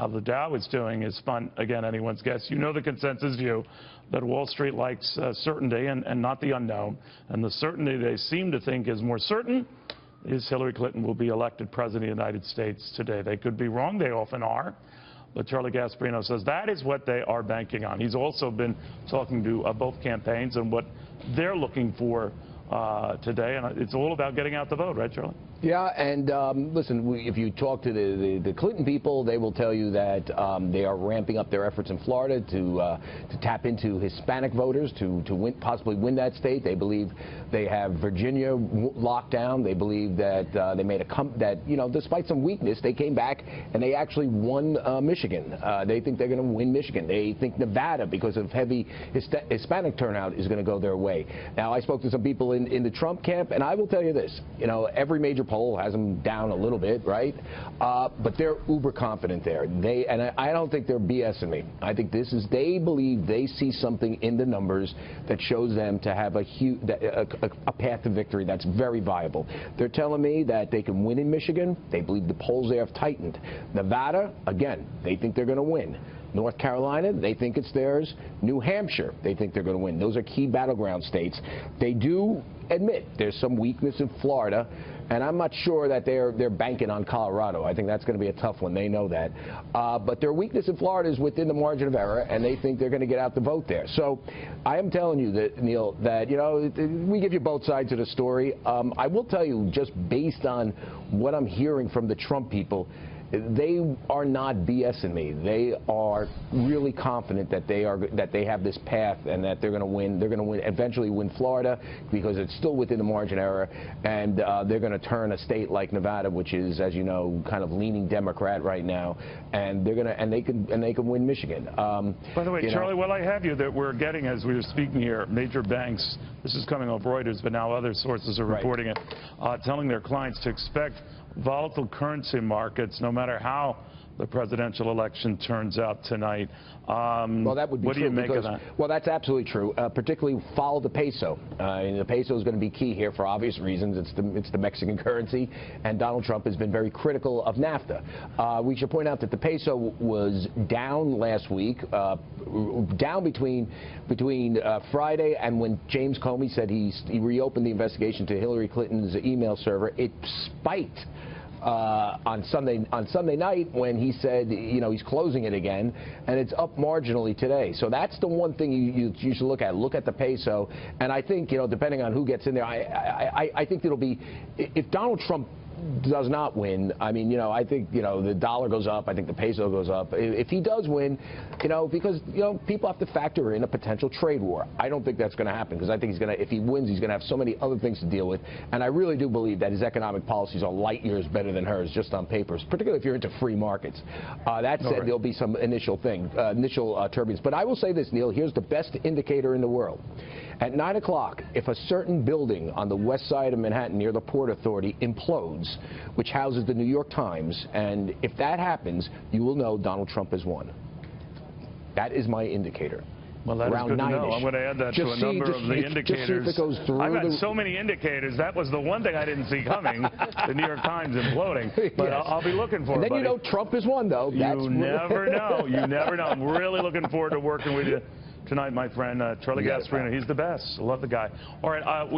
How the Dow is doing is fun, again, anyone's guess. You know the consensus view that Wall Street likes certainty and not the unknown. And the certainty they seem to think is more certain is Hillary Clinton will be elected President of the United States today. They could be wrong. They often are. But Charlie Gasparino says that is what they are banking on. He's also been talking to both campaigns and what they're looking for today. And it's all about getting out the vote, right, Charlie? Yeah, and listen, if you talk to the Clinton people, they will tell you that they are ramping up their efforts in Florida to tap into Hispanic voters to possibly win that state. They believe they have Virginia locked down. They believe that they made despite some weakness, they came back and they actually won Michigan. They think they're going to win Michigan. They think Nevada, because of heavy Hispanic turnout, is going to go their way. Now, I spoke to some people in the Trump camp, and I will tell you this: every major poll has them down a little bit, right? But they're uber confident there. I don't think they're BSing me. I think they believe they see something in the numbers that shows them to have a path to victory that's very viable. They're telling me that they can win in Michigan. They believe the polls there have tightened. Nevada, again, they think they're going to win. North Carolina, they think it's theirs. New Hampshire, they think they're going to win. Those are key battleground states. They do admit there's some weakness in Florida, and I'm not sure that they're banking on Colorado. I think that's going to be a tough one. They know that. But their weakness in Florida is within the margin of error, and they think they're going to get out the vote there. So I am telling you that, Neil, that we give you both sides of the story. I will tell you, just based on what I'm hearing from the Trump people, they are not BSing me. They are really confident that they have this path and that they're going to win. They're going to eventually win Florida because it's still within the margin of error, and they're going to turn a state like Nevada, which is, as you know, kind of leaning Democrat right now, and they can win Michigan. By the way, Charlie, while I have you, that we're getting, as we were speaking here, major banks. This is coming off Reuters, but now other sources are reporting it, telling their clients to expect volatile currency markets, no matter how the presidential election turns out tonight. Well, that would be what true. Do you make of that? Well, that's absolutely true. Particularly follow the peso. The peso is going to be key here for obvious reasons. It's the Mexican currency, and Donald Trump has been very critical of NAFTA. We should point out that the peso was down last week, down between Friday and when James Comey said he reopened the investigation to Hillary Clinton's email server. It spiked on Sunday night when he said, he's closing it again, and it's up marginally today. So that's the one thing you should look at. Look at the peso, and I think, depending on who gets in there, I think it'll be, if Donald Trump does not win, I think, the dollar goes up. I think the peso goes up. If he does win, because, people have to factor in a potential trade war. I don't think that's going to happen, because I think if he wins, he's going to have so many other things to deal with. And I really do believe that his economic policies are light years better than hers, just on papers, particularly if you're into free markets. That said, there'll be some initial turbulence. But I will say this, Neil, here's the best indicator in the world. At 9 o'clock, if a certain building on the west side of Manhattan near the Port Authority implodes, which houses the New York Times, and if that happens, you will know Donald Trump has won. That is my indicator. Well, that is good to know. I'm going to add that to a number of the indicators. Just see if it goes through. I've got so many indicators. That was the one thing I didn't see coming, the New York Times imploding. But yes. I'll be looking for it, And then Trump has won, though. You never know. You never know. I'm really looking forward to working with you tonight, my friend. Charlie Gasparino, he's the best. I love the guy. All right,